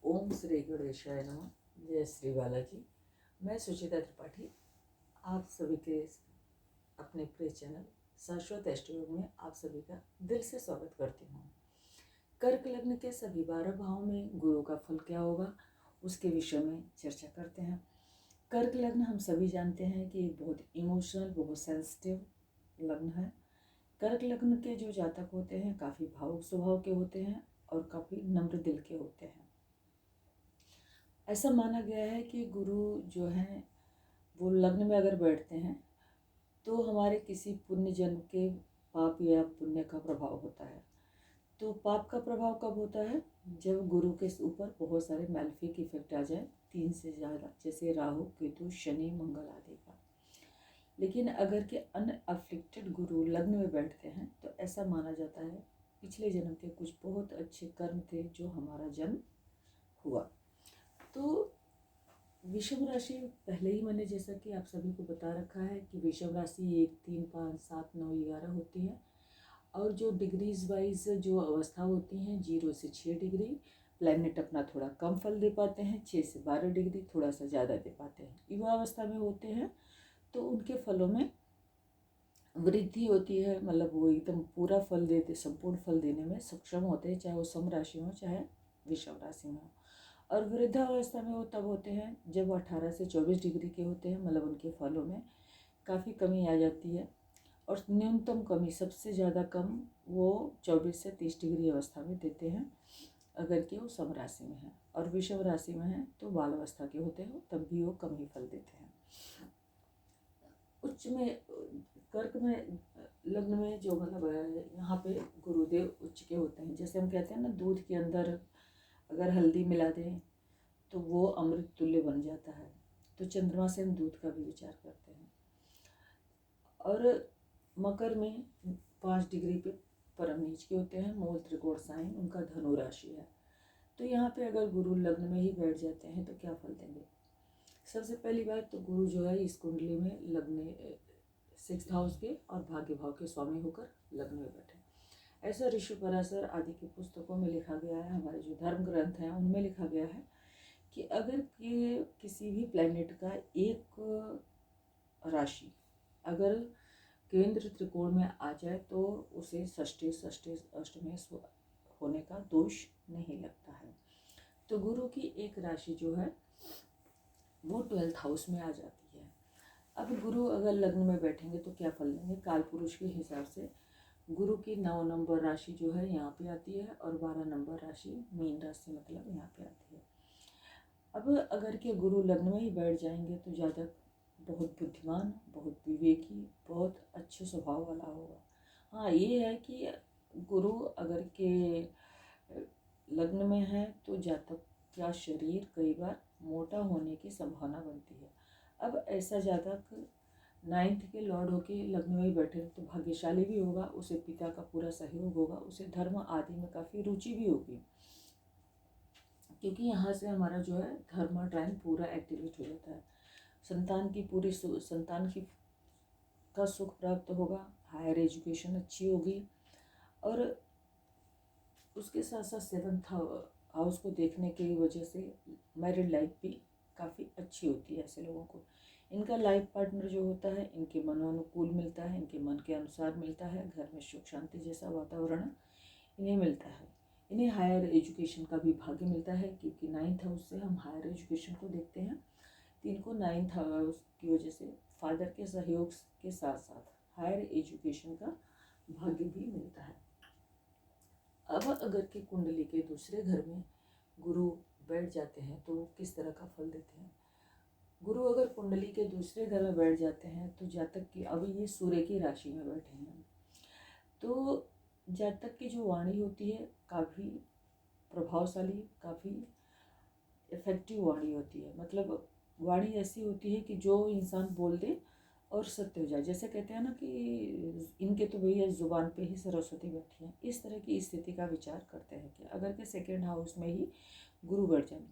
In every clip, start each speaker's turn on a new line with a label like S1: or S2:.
S1: ओम श्री गणेशाय नमः। जय श्री बालाजी। मैं सुचिता त्रिपाठी आप सभी के अपने प्रिय चैनल शाश्वत एस्ट्रोयोग में आप सभी का दिल से स्वागत करती हूँ। कर्क लग्न के सभी 12 भावों में गुरु का फल क्या होगा उसके विषय में चर्चा करते हैं। कर्क लग्न हम सभी जानते हैं कि बहुत इमोशनल, बहुत सेंसिटिव लग्न है। कर्क लग्न के जो जातक होते हैं काफ़ी भावुक स्वभाव के होते हैं और काफ़ी नम्र दिल के होते हैं। ऐसा माना गया है कि गुरु जो हैं वो लग्न में अगर बैठते हैं तो हमारे किसी पुण्य जन्म के पाप या पुण्य का प्रभाव होता है। तो पाप का प्रभाव कब होता है? जब गुरु के ऊपर बहुत सारे मैलेफिक इफेक्ट आ जाए, 3 से ज़्यादा, जैसे राहु, केतु, शनि, मंगल आदि का। लेकिन अगर के अनअफ्लिक्टेड गुरु लग्न में बैठते हैं तो ऐसा माना जाता है पिछले जन्म के कुछ बहुत अच्छे कर्म थे जो हमारा जन्म हुआ। तो वृषभ राशि पहले ही मैंने जैसा कि आप सभी को बता रखा है कि वृषभ राशि 1, 3, 5, 7, 9, 11 होती है। और जो डिग्रीज वाइज जो अवस्था होती हैं 0 से 6 डिग्री, प्लैनेट अपना थोड़ा कम फल दे पाते हैं। 6 से 12 डिग्री थोड़ा सा ज़्यादा दे पाते हैं। युवा अवस्था में होते हैं तो उनके फलों में वृद्धि होती है, मतलब वो एकदम पूरा फल देते, संपूर्ण फल देने में सक्षम होते हैं, चाहे वो सम राशि में हो चाहे वृषभ राशि में हो। और वृद्धावस्था में वो तब होते हैं जब वो 18 से 24 डिग्री के होते हैं, मतलब उनके फलों में काफ़ी कमी आ जाती है। और न्यूनतम कमी, सबसे ज़्यादा कम वो 24 से 30 डिग्री अवस्था में देते हैं अगर कि वो सम राशि में है। और वृषभ राशि में है तो बाल अवस्था के होते हैं तब भी वो कम ही फल देते हैं। उच्च में कर्क में लग्न में जो मतलब यहाँ पे गुरुदेव उच्च के होते हैं। जैसे हम कहते हैं ना, दूध के अंदर अगर हल्दी मिला दें तो वो अमृत तुल्य बन जाता है। तो चंद्रमा से हम दूध का भी विचार करते हैं। और मकर में 5 डिग्री पे परम नीच के होते हैं। मूल त्रिकोण साइन उनका धनु राशि है। तो यहाँ पे अगर गुरु लग्न में ही बैठ जाते हैं तो क्या फल देंगे? सबसे पहली बात तो गुरु जो है इस कुंडली में लग्न 6th हाउस के और भाग्य भाव के स्वामी होकर लग्न में बैठे। ऐसा ऋषि पराशर आदि की पुस्तकों में लिखा गया है, हमारे जो धर्म ग्रंथ हैं उनमें लिखा गया है कि अगर कि किसी भी प्लैनेट का एक राशि अगर केंद्र त्रिकोण में आ जाए तो उसे षष्ठी अष्टमें होने का दोष नहीं लगता है। तो गुरु की एक राशि जो है वो 12th हाउस में आ जाती है। अब गुरु अगर लग्न में बैठेंगे तो क्या फल देंगे? काल पुरुष के हिसाब से गुरु की 9 नंबर राशि जो है यहाँ पे आती है और 12 नंबर राशि मीन राशि मतलब यहाँ पे आती है। अब अगर के गुरु लग्न में ही बैठ जाएंगे तो जातक बहुत बुद्धिमान, बहुत विवेकी, बहुत अच्छे स्वभाव वाला होगा। हाँ, ये है कि गुरु अगर के लग्न में है तो जातक का शरीर कई बार मोटा होने की संभावना बनती है। अब ऐसा जातक 9th के लॉर्ड होके लग्न में ही बैठे तो भाग्यशाली भी होगा, उसे पिता का पूरा सहयोग होगा, उसे धर्म आदि में काफ़ी रुचि भी होगी, क्योंकि यहाँ से हमारा जो है धर्म ट्राइन पूरा एक्टिवेट हो जाता है। संतान की का सुख प्राप्त होगा, हायर एजुकेशन अच्छी होगी। और उसके साथ साथ 7th हाउस को देखने की वजह से मैरिड लाइफ भी काफ़ी अच्छी होती है ऐसे लोगों को। इनका लाइफ पार्टनर जो होता है इनके मनोनुकूल मिलता है, इनके मन के अनुसार मिलता है, घर में सुख शांति जैसा वातावरण इन्हें मिलता है। इन्हें हायर एजुकेशन का भी भाग्य मिलता है, क्योंकि 9th हाउस से हम हायर एजुकेशन को देखते हैं। तो इनको 9th हाउस की वजह से फादर के सहयोग के साथ साथ हायर एजुकेशन का भाग्य भी मिलता है। अब अगर के कुंडली के दूसरे घर में गुरु बैठ जाते हैं तो किस तरह का फल देते हैं? गुरु अगर कुंडली के दूसरे घर में बैठ जाते हैं तो जातक की, अब ये सूर्य की राशि में बैठे हैं, तो जातक की जो वाणी होती है काफ़ी प्रभावशाली, काफ़ी इफेक्टिव वाणी होती है। मतलब वाणी ऐसी होती है कि जो इंसान बोल दे और सत्य हो जाए। जैसे कहते हैं ना कि इनके तो भैया जुबान पे ही सरस्वती बैठी है। इस तरह की स्थिति का विचार करते हैं कि अगर के 2nd हाउस में ही गुरु बैठ जाए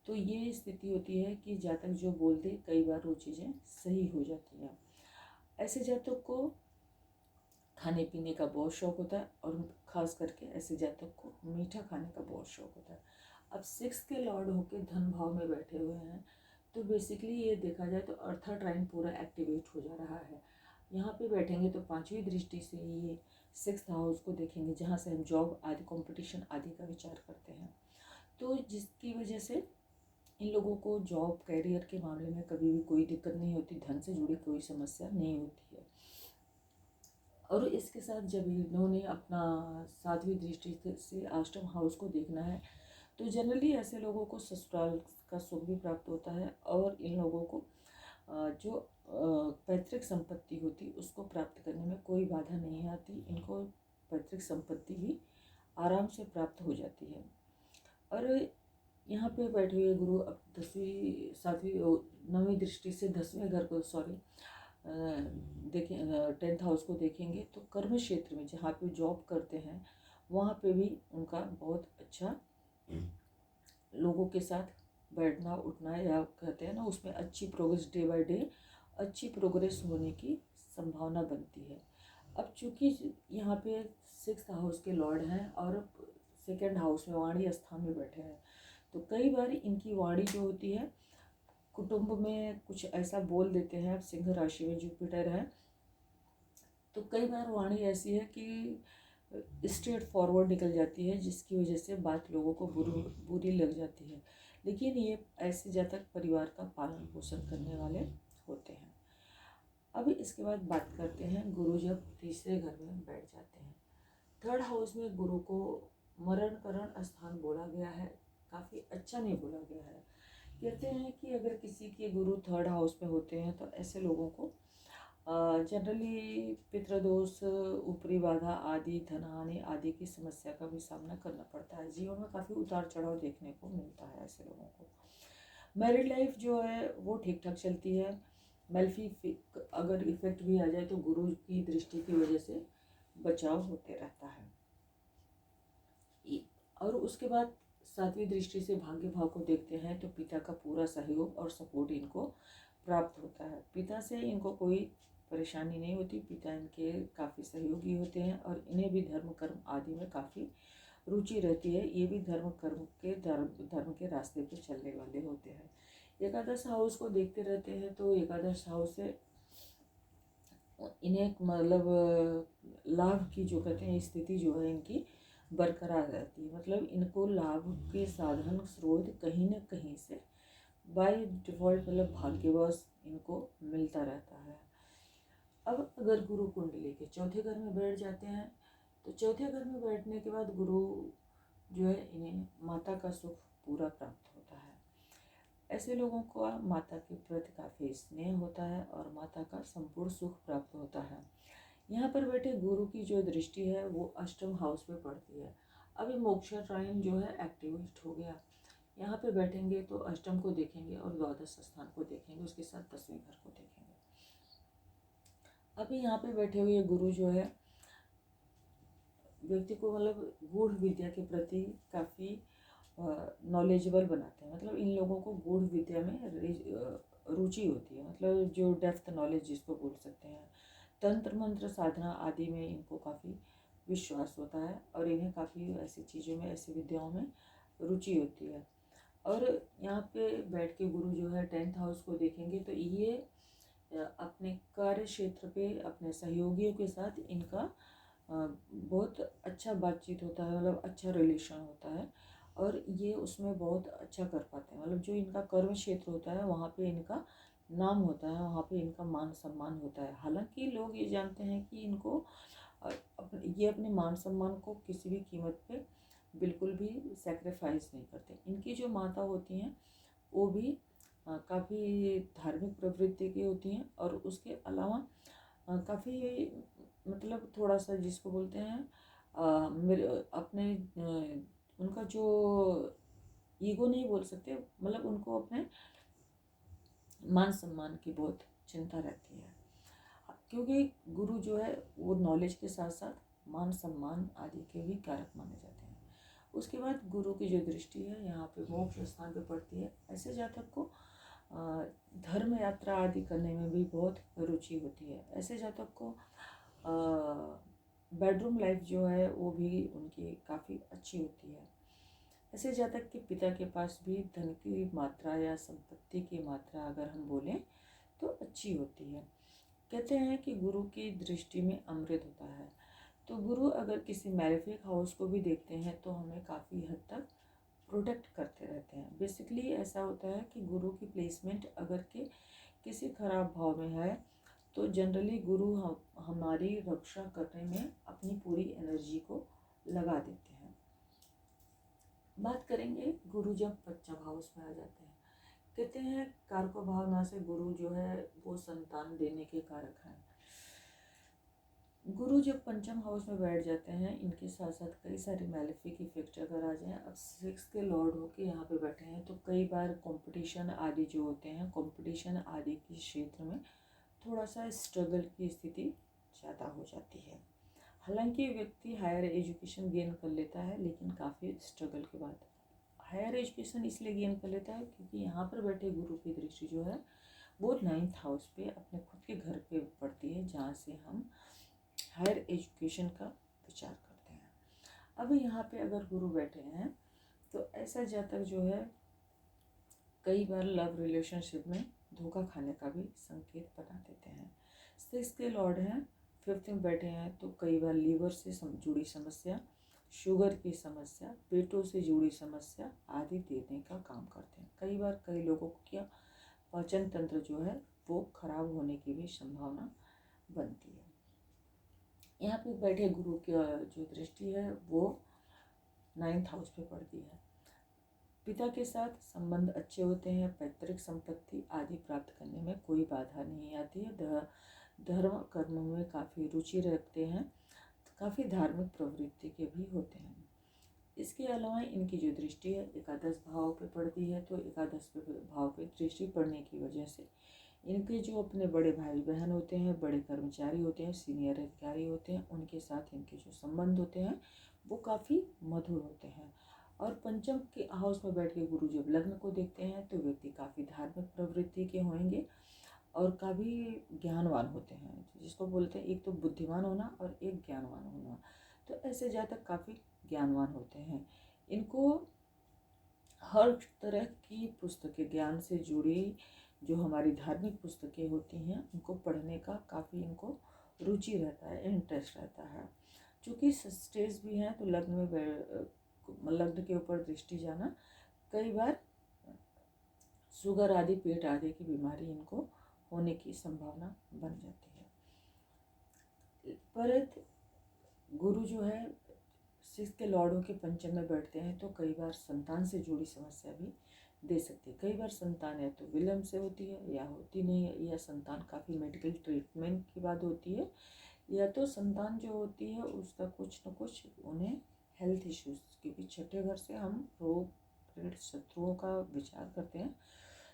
S1: तो ये स्थिति होती है कि जातक जो बोल दे कई बार वो चीज़ें सही हो जाती हैं। ऐसे जातक को खाने पीने का बहुत शौक़ होता है और ख़ास करके ऐसे जातक को मीठा खाने का बहुत शौक़ होता है। अब 6 के लॉर्ड होके धन भाव में बैठे हुए हैं, तो बेसिकली ये देखा जाए तो अर्था ट्राइन पूरा एक्टिवेट हो जा रहा है। यहाँ पे बैठेंगे तो 5वीं दृष्टि से ये 6th हाउस को देखेंगे, जहाँ से हम जॉब आदि कंपटीशन आदि का विचार करते हैं। तो जिसकी वजह से इन लोगों को जॉब कैरियर के मामले में कभी भी कोई दिक्कत नहीं होती, धन से जुड़ी कोई समस्या नहीं होती है। और इसके साथ जब इन्होंने अपना 7वीं दृष्टि से अष्टम हाउस को देखना है, तो जनरली ऐसे लोगों को ससुराल का सुख भी प्राप्त होता है और इन लोगों को जो पैतृक संपत्ति होती उसको प्राप्त करने में कोई बाधा नहीं आती। इनको पैतृक संपत्ति भी आराम से प्राप्त हो जाती है। और यहाँ पे बैठे हुए गुरु अब 9वीं दृष्टि से 10वें घर को देखें, 10th हाउस को देखेंगे तो कर्म क्षेत्र में जहाँ पे जॉब करते हैं वहाँ पे भी उनका बहुत अच्छा लोगों के साथ बैठना उठना, या कहते हैं ना उसमें अच्छी प्रोग्रेस, डे बाय डे अच्छी प्रोग्रेस होने की संभावना बनती है। अब चूँकि यहाँ पे 6th हाउस के लॉर्ड हैं और 2nd हाउस में वाणी स्थान में बैठे हैं, तो कई बार इनकी वाणी जो होती है कुटुंब में कुछ ऐसा बोल देते हैं। अब सिंह राशि में जुपिटर है, तो कई बार वाणी ऐसी है कि स्ट्रेट फॉरवर्ड निकल जाती है, जिसकी वजह से बात लोगों को बुरी लग जाती है। लेकिन ये ऐसे जातक परिवार का पालन पोषण करने वाले होते हैं। अब इसके बाद बात करते हैं गुरु जब तीसरे घर में बैठ जाते हैं। 3rd हाउस में गुरु को मरणकरण स्थान बोला गया है, काफ़ी अच्छा नहीं बोला गया है। कहते हैं कि अगर किसी के गुरु 3rd हाउस में होते हैं तो ऐसे लोगों को जनरली पितृदोष, ऊपरी बाधा आदि, धनहानि आदि की समस्या का भी सामना करना पड़ता है। जीवन में काफ़ी उतार चढ़ाव देखने को मिलता है ऐसे लोगों को। मैरिड लाइफ जो है वो ठीक ठाक चलती है। मेल्फिक अगर इफेक्ट भी आ जाए तो गुरु की दृष्टि की वजह से बचाव होते रहता है। और उसके बाद 7वीं दृष्टि से भाग्य भाव को देखते हैं तो पिता का पूरा सहयोग और सपोर्ट इनको प्राप्त होता है। पिता से इनको कोई परेशानी नहीं होती, पिता इनके काफ़ी सहयोगी होते हैं और इन्हें भी धर्म कर्म आदि में काफ़ी रुचि रहती है। ये भी धर्म के रास्ते पे चलने वाले होते हैं। एकादश हाउस को देखते रहते हैं तो एकादश हाउस से इन्हें मतलब लाभ की जो कहते हैं स्थिति जो है इनकी बरकरार रहती है। मतलब इनको लाभ के साधन स्रोत कहीं न कहीं से बाय डिफ़ॉल्ट मतलब भाग्यवश इनको मिलता रहता है। अब अगर गुरु कुंडली के 4थे घर में बैठ जाते हैं तो 4थे घर में बैठने के बाद गुरु जो है इन्हें माता का सुख पूरा प्राप्त होता है। ऐसे लोगों को माता के प्रति काफ़ी स्नेह होता है और माता का संपूर्ण सुख प्राप्त होता है। यहाँ पर बैठे गुरु की जो दृष्टि है वो अष्टम हाउस में पड़ती है। अभी मोक्षा ट्राइन जो है एक्टिवेट हो गया। यहाँ पे बैठेंगे तो अष्टम को देखेंगे और द्वादश स्थान को देखेंगे, उसके साथ 10वें घर को देखेंगे। अभी यहाँ पे बैठे हुए गुरु जो है व्यक्ति को मतलब गूढ़ विद्या के प्रति काफ़ी नॉलेजेबल बनाते हैं। मतलब इन लोगों को गूढ़ विद्या में रुचि होती है, मतलब जो डेप्थ नॉलेज जिसको बोल सकते हैं। तंत्र मंत्र साधना आदि में इनको काफ़ी विश्वास होता है और इन्हें काफ़ी ऐसी चीज़ों में, ऐसी विद्याओं में रुचि होती है। और यहाँ पे बैठ के गुरु जो है 10th हाउस को देखेंगे तो ये अपने कार्य क्षेत्र पे अपने सहयोगियों के साथ इनका बहुत अच्छा बातचीत होता है, मतलब अच्छा रिलेशन होता है और ये उसमें बहुत अच्छा कर पाते हैं। मतलब जो इनका कर्म क्षेत्र होता है वहाँ पे इनका नाम होता है, वहाँ पे इनका मान सम्मान होता है। हालांकि लोग ये जानते हैं कि इनको ये अपने मान सम्मान को किसी भी कीमत पे बिल्कुल भी सैक्रिफाइस नहीं करते। इनकी जो माता होती हैं वो भी काफ़ी धार्मिक प्रवृत्ति की होती हैं और उसके अलावा काफ़ी मतलब थोड़ा सा जिसको बोलते हैं मेरे अपने उनका जो ईगो नहीं बोल सकते, मतलब उनको अपने मान सम्मान की बहुत चिंता रहती है, क्योंकि गुरु जो है वो नॉलेज के साथ साथ मान सम्मान आदि के भी कारक माने जाते हैं। उसके बाद गुरु की जो दृष्टि है यहाँ पे मोक्ष स्थान पे पड़ती है। ऐसे जातक को धर्म यात्रा आदि करने में भी बहुत रुचि होती है। ऐसे जातक को बेडरूम लाइफ जो है वो भी उनकी काफ़ी अच्छी होती है। ऐसे जातक के पिता के पास भी धन की मात्रा या संपत्ति की मात्रा अगर हम बोलें तो अच्छी होती है। कहते हैं कि गुरु की दृष्टि में अमृत होता है। तो गुरु अगर किसी मैलेफिक हाउस को भी देखते हैं तो हमें काफ़ी हद तक प्रोटेक्ट करते रहते हैं। बेसिकली ऐसा होता है कि गुरु की प्लेसमेंट अगर के किसी खराब भाव में है तो जनरली गुरु हमारी रक्षा करने में अपनी पूरी एनर्जी को लगा देते हैं। बात करेंगे गुरु जब पंचम हाउस में आ जाते हैं। कहते हैं कारको भावना से गुरु जो है वो संतान देने के कारक हैं। गुरु जब पंचम हाउस में बैठ जाते हैं, इनके साथ साथ कई सारे मैलेफिक इफेक्ट अगर आ जाएं। अब 6 के लॉर्ड होके यहाँ पे बैठे हैं तो कई बार कंपटीशन आदि जो होते हैं, कंपटीशन आदि के क्षेत्र में थोड़ा सा स्ट्रगल की स्थिति ज़्यादा हो जाती है। हालांकि व्यक्ति हायर एजुकेशन गेन कर लेता है, लेकिन काफ़ी स्ट्रगल के बाद। हायर एजुकेशन इसलिए गेन कर लेता है क्योंकि यहाँ पर बैठे गुरु की दृष्टि जो है वो 9th हाउस पे अपने खुद के घर पे पड़ती है, जहाँ से हम हायर एजुकेशन का विचार करते हैं। अब यहाँ पे अगर गुरु बैठे हैं तो ऐसा जातक जो है कई बार लव रिलेशनशिप में धोखा खाने का भी संकेत बना देते हैं। 6 के लॉर्ड हैं, 5th में बैठे हैं तो कई बार लीवर से जुड़ी समस्या, शुगर की समस्या, पेटों से जुड़ी समस्या आदि देने का काम करते हैं। कई बार कई लोगों को क्या पाचन तंत्र जो है वो खराब होने की भी संभावना बनती है। यहाँ पे बैठे गुरु की जो दृष्टि है वो 9th हाउस पे पड़ती है। पिता के साथ संबंध अच्छे होते हैं, पैतृक संपत्ति आदि प्राप्त करने में कोई बाधा नहीं आती है। धर्म कर्म में काफ़ी रुचि रखते हैं, काफ़ी धार्मिक प्रवृत्ति के भी होते हैं। इसके अलावा इनकी जो दृष्टि है एकादश भाव पे पड़ती है, तो एकादश भाव पे दृष्टि पड़ने की वजह से इनके जो अपने बड़े भाई बहन होते हैं, बड़े कर्मचारी होते हैं, सीनियर अधिकारी होते हैं, उनके साथ इनके जो संबंध होते हैं वो काफ़ी मधुर होते हैं। और पंचम के हाउस में बैठ के गुरु जब लग्न को देखते हैं तो व्यक्ति काफ़ी धार्मिक प्रवृत्ति के होंगे और काफ़ी ज्ञानवान होते हैं, जिसको बोलते हैं एक तो बुद्धिमान होना और एक ज्ञानवान होना। तो ऐसे जातक काफ़ी ज्ञानवान होते हैं। इनको हर तरह की पुस्तकें, ज्ञान से जुड़ी जो हमारी धार्मिक पुस्तकें होती हैं उनको पढ़ने का काफ़ी इनको रुचि रहता है, इंटरेस्ट रहता है। चूँकि स्टेज भी हैं तो लग्न के ऊपर दृष्टि जाना कई बार शुगर आदि पेट आदि की बीमारी इनको होने की संभावना बन जाती है। पर गुरु जो है 6 के लॉर्डों के पंचम में बैठते हैं तो कई बार संतान से जुड़ी समस्या भी दे सकती है। कई बार संतान या तो विलम्ब से होती है या होती नहीं है, या संतान काफ़ी मेडिकल ट्रीटमेंट के बाद होती है, या तो संतान जो होती है उसका कुछ न कुछ उन्हें हेल्थ इश्यूज, क्योंकि छठे घर से हम रोग पीड़ित शत्रुओं का विचार करते हैं।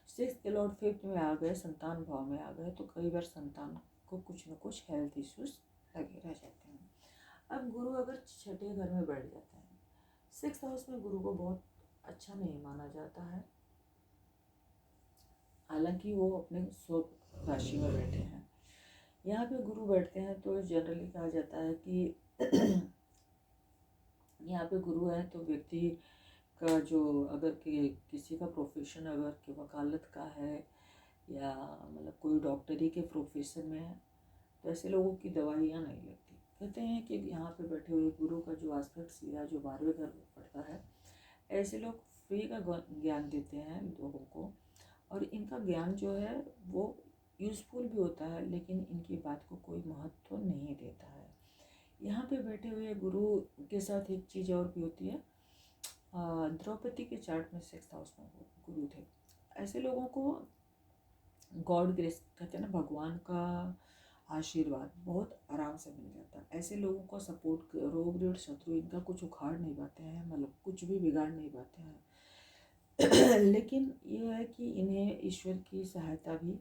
S1: 6 के लॉर्ड 5th में आ गए, संतान भाव में आ गए तो कई बार संतान को कुछ न कुछ हेल्थ इश्यूज लगे रह जाते हैं। अब गुरु अगर छठे घर में बैठ जाता है, 6th हाउस में गुरु को बहुत अच्छा नहीं माना जाता है, हालांकि वो अपने स्व राशि में बैठे हैं। यहाँ पे गुरु बैठते हैं तो जनरली कहा जाता है कि यहाँ पे गुरु है तो व्यक्ति का जो अगर किसी का प्रोफेशन अगर कि वकालत का है या मतलब कोई डॉक्टरी के प्रोफेशन में है तो ऐसे लोगों की दवाइयाँ नहीं लगती। कहते हैं कि यहाँ पे बैठे हुए गुरु का जो आस्पेक्ट सीधा जो 12वें घर में पड़ता है, ऐसे लोग फ्री का ज्ञान देते हैं लोगों को, और इनका ज्ञान जो है वो यूज़फुल भी होता है, लेकिन इनकी बात को कोई महत्व नहीं देता है। यहाँ पे बैठे हुए गुरु के साथ एक चीज़ और भी होती है। द्रौपदी के चार्ट में 6th हाउस में गुरु थे। ऐसे लोगों को गॉड ग्रेस कहते हैं ना, भगवान का आशीर्वाद बहुत आराम से मिल जाता है। ऐसे लोगों को सपोर्ट, रोग ऋण शत्रु इनका कुछ उखाड़ नहीं पाते हैं, मतलब कुछ भी बिगाड़ नहीं पाते हैं। लेकिन ये है कि इन्हें ईश्वर की सहायता भी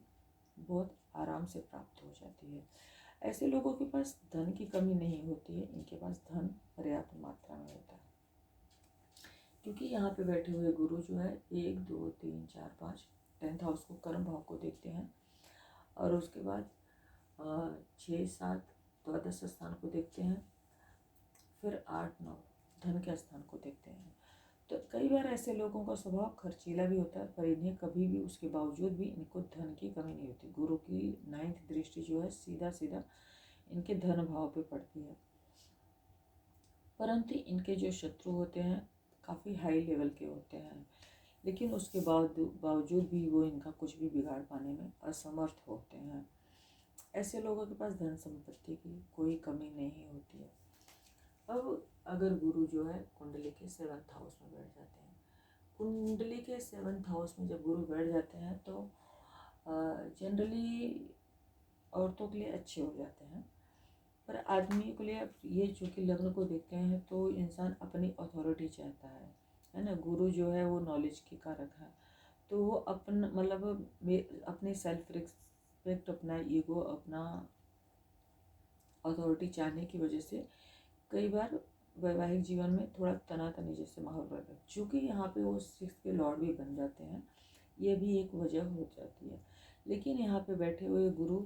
S1: बहुत आराम से प्राप्त हो जाती है। ऐसे लोगों के पास धन की कमी नहीं होती है, इनके पास धन पर्याप्त मात्रा में होता है, क्योंकि यहाँ पे बैठे हुए गुरु जो है 1 2 3 4 5 10th हाउस को, कर्म भाव को देखते हैं, और उसके बाद 6 7 द्वादश स्थान को देखते हैं, फिर 8-9 धन के स्थान को देखते हैं। तो कई बार ऐसे लोगों का स्वभाव खर्चीला भी होता है, पर इन्हें कभी भी उसके बावजूद भी इनको धन की कमी नहीं होती। गुरु की 9th दृष्टि जो है सीधा सीधा इनके धन भाव पे पड़ती है, परंतु इनके जो शत्रु होते हैं काफ़ी हाई लेवल के होते हैं, लेकिन उसके बावजूद भी वो इनका कुछ भी बिगाड़ पाने में असमर्थ होते हैं। ऐसे लोगों के पास धन संपत्ति की कोई कमी नहीं होती है। अब अगर गुरु जो है कुंडली के 7th हाउस में बैठ जाते हैं, कुंडली के 7th हाउस में जब गुरु बैठ जाते हैं तो जनरली औरतों के लिए अच्छे हो जाते हैं, पर आदमी के लिए अब ये चूँकि लग्न को देखते हैं तो इंसान अपनी अथॉरिटी चाहता है ना। गुरु जो है वो नॉलेज की कारक है, तो वो अपनी सेल्फ रिस्पेक्ट, अपना ईगो, अपना अथॉरिटी चाहने की वजह से कई बार वैवाहिक जीवन में थोड़ा तनातनी जैसे माहौल रहता है। चूँकि यहाँ पे वो 6 के लॉर्ड भी बन जाते हैं, ये भी एक वजह हो जाती है। लेकिन यहाँ पे बैठे हुए गुरु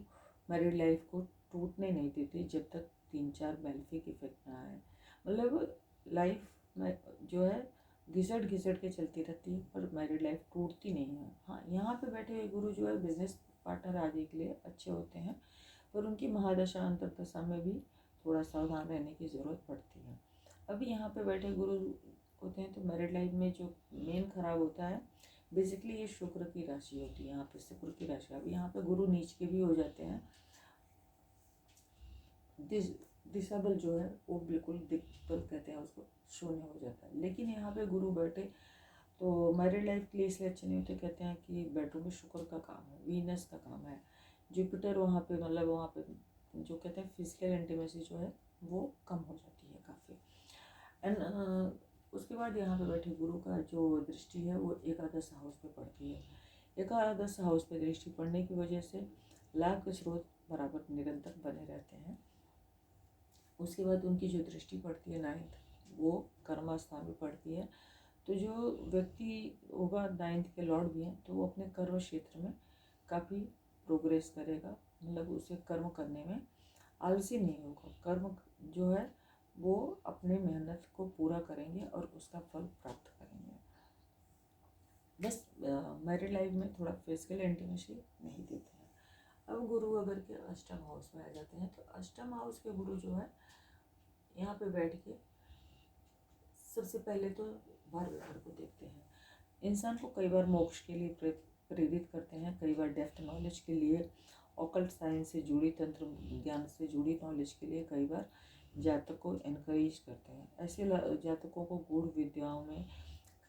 S1: मैरिड लाइफ को टूटने नहीं देते जब तक 3-4 बेनिफिक इफेक्ट ना आए। मतलब लाइफ में जो है घिसट के चलती रहती है, पर मैरिड लाइफ टूटती नहीं है। हाँ, यहाँ पे बैठे हुए गुरु जो है बिजनेस पार्टनर आदि के लिए अच्छे होते हैं, पर उनकी महादशा अंतरदशा में भी थोड़ा सावधान रहने की ज़रूरत पड़ती है। अभी यहाँ पे बैठे गुरु होते हैं तो मैरिड लाइफ में जो मेन खराब होता है बेसिकली ये शुक्र की राशि होती है। यहाँ पे शुक्र की राशि, अभी यहाँ पे गुरु नीच के भी हो जाते हैं, दिशाबल जो है वो बिल्कुल दिक्बल कहते हैं उसको, शून्य हो जाता है। लेकिन यहाँ पे गुरु बैठे तो मैरिड लाइफ के लिए इसलिए अच्छे नहीं होते। कहते हैं कि बेडरूम में शुक्र का काम है, वीनस का काम है, जुपिटर वहाँ पे वहाँ पे जो कहते हैं फिजिकल इंटीमेसी जो है वो कम हो जाती है काफ़ी। एंड उसके बाद यहाँ पे बैठे गुरु का जो दृष्टि है वो एकादश हाउस पे पड़ती है। एकादश हाउस पे दृष्टि पड़ने की वजह से लाभ के स्रोत बराबर निरंतर बने रहते हैं। उसके बाद उनकी जो दृष्टि पड़ती है 9th, वो कर्म स्थान में पड़ती है। तो जो व्यक्ति होगा 9th के लॉर्ड भी हैं तो वो अपने कर्म क्षेत्र में काफ़ी प्रोग्रेस करेगा, मतलब उसे कर्म करने में आलसी नहीं होगा। कर्म जो है वो अपने मेहनत को पूरा करेंगे और उसका फल प्राप्त करेंगे। बस मैरिड लाइफ में थोड़ा फिजिकल इंटीमेसी नहीं देते हैं। अब गुरु अगर के अष्टम हाउस में आ जाते हैं तो अष्टम हाउस के गुरु जो है यहाँ पे बैठ के सबसे पहले तो 12वें घर को देखते हैं। इंसान को कई बार मोक्ष के लिए प्रेरित करते हैं, कई बार डेप्थ नॉलेज के लिए, ऑकल्ट साइंस से जुड़ी, तंत्र ज्ञान से जुड़ी नॉलेज के लिए कई बार जातक को इनकरेज करते हैं। ऐसे जातकों को गूढ़ विद्याओं में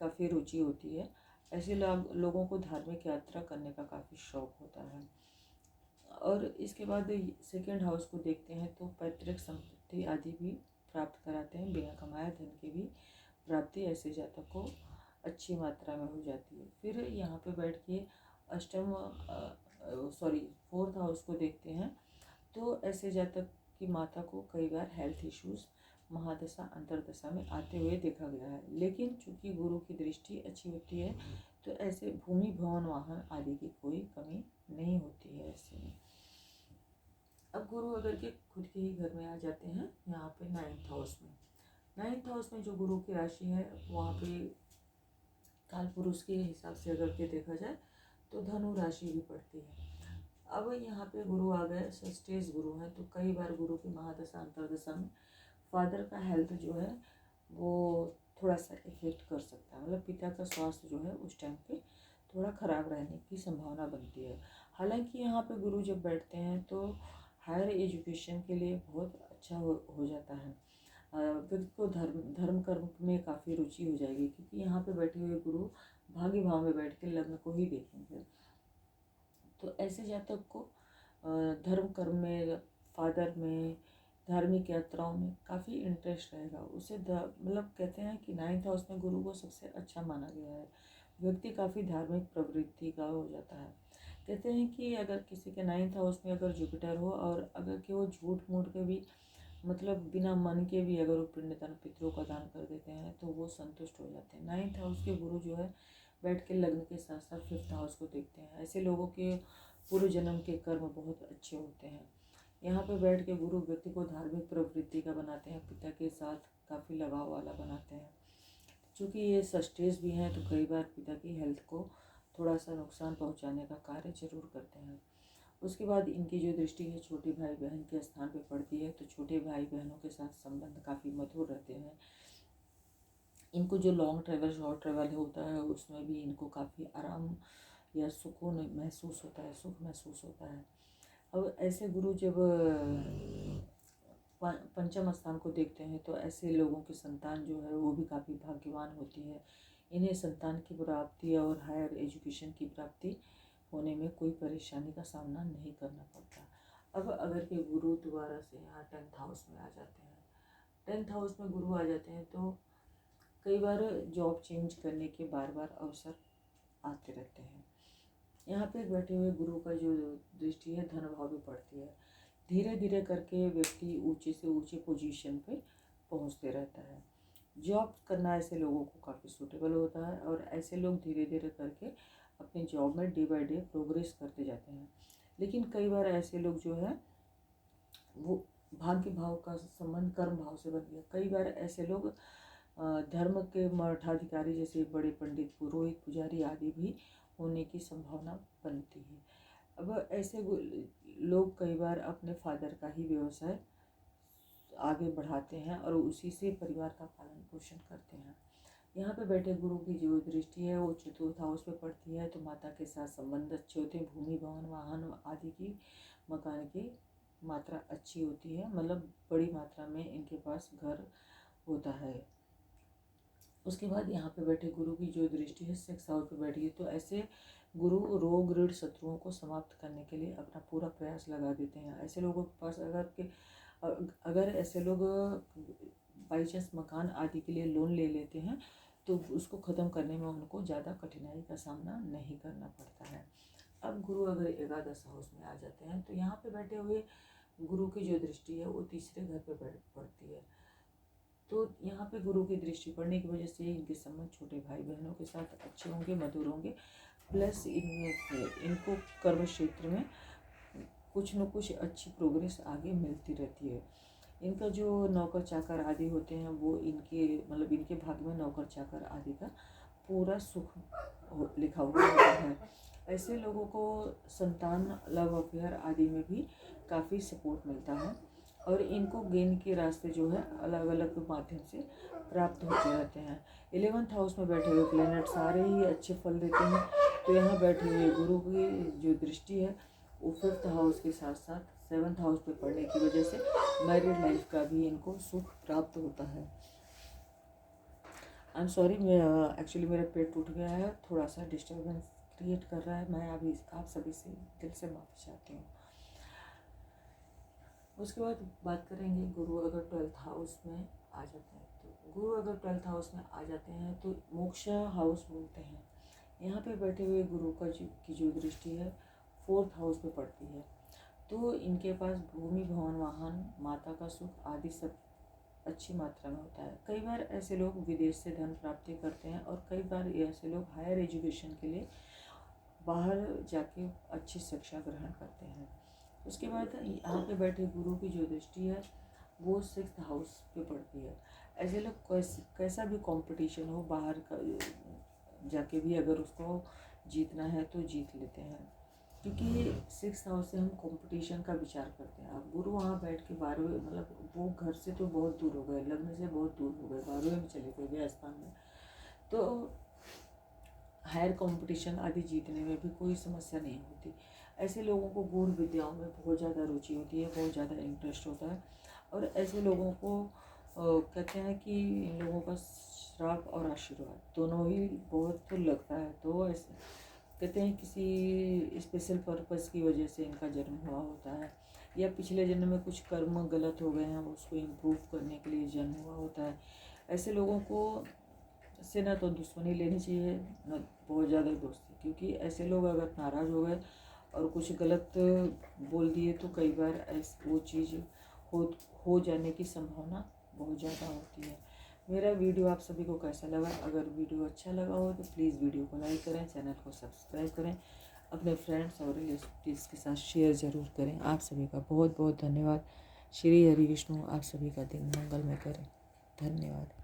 S1: काफ़ी रुचि होती है। ऐसे लोगों को धार्मिक यात्रा करने का काफ़ी शौक होता है। और इसके बाद 2nd हाउस को देखते हैं तो पैतृक संपत्ति आदि भी प्राप्त कराते हैं, बिना कमाए धन की भी प्राप्ति ऐसे जातक को अच्छी मात्रा में हो जाती है। फिर यहाँ पे बैठ के 4th हाउस को देखते हैं तो ऐसे जातक की माता को कई बार हेल्थ इश्यूज महादशा अंतरदशा में आते हुए देखा गया है। लेकिन चूंकि गुरु की दृष्टि अच्छी होती है तो ऐसे भूमि भवन वाहन आदि की कोई कमी नहीं होती है ऐसे में। अब गुरु अगर के खुद के ही घर में आ जाते हैं यहाँ पे 9th हाउस में। 9th हाउस में जो गुरु की राशि है वहाँ पे काल पुरुष के हिसाब से अगर के देखा जाए तो धनु राशि भी पड़ती है। अब यहाँ पे गुरु आ गए, सस्टेज गुरु है, तो कई बार गुरु की महादशा अंतरदशा में फादर का हेल्थ जो है वो थोड़ा सा इफेक्ट कर सकता है, मतलब पिता का स्वास्थ्य जो है उस टाइम पे थोड़ा ख़राब रहने की संभावना बनती है। हालांकि यहाँ पे गुरु जब बैठते हैं तो हायर एजुकेशन के लिए बहुत अच्छा हो जाता है। व्यक्ति को धर्म कर्म में काफ़ी रुचि हो जाएगी, क्योंकि यहाँ पे बैठे हुए गुरु भाग्य भाव में बैठ के लग्न को ही देखेंगे। तो ऐसे जातक को धर्म कर्म में, फादर में, धार्मिक यात्राओं में काफ़ी इंटरेस्ट रहेगा। उसे मतलब कहते हैं कि 9th हाउस में गुरु को सबसे अच्छा माना गया है। व्यक्ति काफ़ी धार्मिक प्रवृत्ति का हो जाता है। कहते हैं कि अगर किसी के 9th हाउस में अगर जुपिटर हो और अगर कि वो झूठ मूठ के भी, मतलब बिना मन के भी अगर वो पिंडदान पितरों का दान कर देते हैं तो वो संतुष्ट हो जाते हैं। 9th हाउस के गुरु जो है बैठ के लग्न के साथ साथ 5th हाउस को देखते हैं। ऐसे लोगों के पूर्व जन्म के कर्म बहुत अच्छे होते हैं। यहाँ पे बैठ के गुरु व्यक्ति को धार्मिक प्रवृत्ति का बनाते हैं, पिता के साथ काफ़ी लगाव वाला बनाते हैं। चूँकि ये सस्टेज भी हैं तो कई बार पिता की हेल्थ को थोड़ा सा नुकसान पहुँचाने का कार्य जरूर करते हैं। उसके बाद इनकी जो दृष्टि है छोटे भाई बहन के स्थान पे पड़ती है, तो छोटे भाई बहनों के साथ संबंध काफ़ी मधुर रहते हैं। इनको जो लॉन्ग ट्रैवल शॉर्ट ट्रैवल होता है उसमें भी इनको काफ़ी आराम या सुकून महसूस होता है, सुख महसूस होता है। अब ऐसे गुरु जब पंचम स्थान को देखते हैं तो ऐसे लोगों की संतान जो है वो भी काफ़ी भाग्यवान होती है। इन्हें संतान की प्राप्ति और हायर एजुकेशन की प्राप्ति होने में कोई परेशानी का सामना नहीं करना पड़ता। अब अगर के गुरु दोबारा से यहाँ 10th हाउस में आ जाते हैं, 10th हाउस में गुरु आ जाते हैं तो कई बार जॉब चेंज करने के बार बार अवसर आते रहते हैं। यहाँ पे बैठे हुए गुरु का जो दृष्टि है धन भाव भी पड़ती है। धीरे धीरे करके व्यक्ति ऊंचे से ऊंचे पोजीशन पे पहुँचते रहता है। जॉब करना ऐसे लोगों को काफ़ी सूटेबल होता है और ऐसे लोग धीरे धीरे करके अपने जॉब में डे बाय डे प्रोग्रेस करते जाते हैं। लेकिन कई बार ऐसे लोग जो है वो भाग्य भाव का संबंध कर्म भाव से बन गया। कई बार ऐसे लोग धर्म के मठाधिकारी जैसे बड़े पंडित, पुरोहित, पुजारी आदि भी होने की संभावना बनती है। अब ऐसे लोग कई बार अपने फादर का ही व्यवसाय आगे बढ़ाते हैं और उसी से परिवार का पालन पोषण करते हैं। यहाँ पे बैठे गुरु की जो दृष्टि है वो चतुर्थ हाउस पे पड़ती है तो माता के साथ संबंध अच्छे होते हैं। भूमि, भवन, वाहन आदि की मकान की मात्रा अच्छी होती है, मतलब बड़ी मात्रा में इनके पास घर होता है। उसके बाद यहाँ पे बैठे गुरु की जो दृष्टि है 6th हाउस पे बैठी है तो ऐसे गुरु रोग ऋण शत्रुओं को समाप्त करने के लिए अपना पूरा प्रयास लगा देते हैं। ऐसे लोगों के पास अगर ऐसे लोग बाई चांस मकान आदि के लिए लोन ले लेते हैं तो उसको ख़त्म करने में उनको ज़्यादा कठिनाई का सामना नहीं करना पड़ता है। अब गुरु अगर एकादश हाउस में आ जाते हैं तो यहाँ पे बैठे हुए गुरु की जो दृष्टि है वो तीसरे घर पे पड़ती है। तो यहाँ पे गुरु की दृष्टि पड़ने की वजह से इनके संबंध छोटे भाई बहनों के साथ अच्छे होंगे, मधुर होंगे। प्लस इनको कर्म क्षेत्र में कुछ न कुछ अच्छी प्रोग्रेस आगे मिलती रहती है। इनका जो नौकर चाकर आदि होते हैं वो इनके भाग में नौकर चाकर आदि का पूरा सुख लिखा हुआ होता है। ऐसे लोगों को संतान, लव अफेयर आदि में भी काफ़ी सपोर्ट मिलता है और इनको गेन के रास्ते जो है अलग अलग माध्यम से प्राप्त होते रहते हैं। 11th हाउस में बैठे हुए प्लैनेट सारे ही अच्छे फल देते हैं तो यहाँ बैठे हुए गुरु की जो दृष्टि है वो 5th हाउस के साथ साथ 7th हाउस पे पड़ने की वजह से मैरिड लाइफ का भी इनको सुख प्राप्त होता है। आई एम सॉरी, एक्चुअली मेरा पेट टूट गया है, थोड़ा सा डिस्टर्बेंस क्रिएट कर रहा है। मैं अभी आप सभी से दिल से माफ़ी चाहती हूँ। उसके बाद बात करेंगे गुरु अगर 12th हाउस में आ जाते हैं तो गुरु अगर 12th हाउस में आ जाते हैं तो मोक्ष हाउस बोलते हैं। यहाँ पे बैठे हुए गुरु की जो दृष्टि है 4th हाउस पे पड़ती है तो इनके पास भूमि, भवन, वाहन, माता का सुख आदि सब अच्छी मात्रा में होता है। कई बार ऐसे लोग विदेश से धन प्राप्ति करते हैं और कई बार ऐसे लोग हायर एजुकेशन के लिए बाहर जाके अच्छी शिक्षा ग्रहण करते हैं। उसके बाद यहाँ पे बैठे गुरु की जो दृष्टि है वो 6th हाउस पे पड़ती है। ऐसे लोग कैसा भी कंपटीशन हो बाहर का जाके भी अगर उसको जीतना है तो जीत लेते हैं, क्योंकि 6th हाउस से हम कंपटीशन का विचार करते हैं। अब गुरु वहाँ बैठ के 12वें, मतलब वो घर से तो बहुत दूर हो गए, लग्न से बहुत दूर हो गए, 12वें में चले गए व्यय स्थान में, तो हायर कंपटीशन आदि जीतने में भी कोई समस्या नहीं होती। ऐसे लोगों को गूढ़ विद्याओं में बहुत ज़्यादा रुचि होती है, बहुत ज़्यादा इंटरेस्ट होता है और ऐसे लोगों को कहते हैं कि इन लोगों का श्राप और आशीर्वाद दोनों ही बहुत लगता है। तो ऐसे कहते हैं किसी स्पेशल पर्पस की वजह से इनका जन्म हुआ होता है या पिछले जन्म में कुछ कर्म गलत हो गए हैं उसको इम्प्रूव करने के लिए जन्म हुआ होता है। ऐसे लोगों को से ना तो दुश्मनी लेनी चाहिए न बहुत ज़्यादा दोस्ती, क्योंकि ऐसे लोग अगर नाराज़ हो गए और कुछ गलत बोल दिए तो कई बार वो चीज़ हो जाने की संभावना बहुत ज़्यादा होती है। मेरा वीडियो आप सभी को कैसा लगा? अगर वीडियो अच्छा लगा हो तो प्लीज़ वीडियो को लाइक करें, चैनल को सब्सक्राइब करें। अपने फ्रेंड्स और रिलेटिव्स के साथ शेयर ज़रूर करें। आप सभी का बहुत बहुत धन्यवाद। श्री हरि विष्णु आप सभी का दिन मंगलमय करें। धन्यवाद।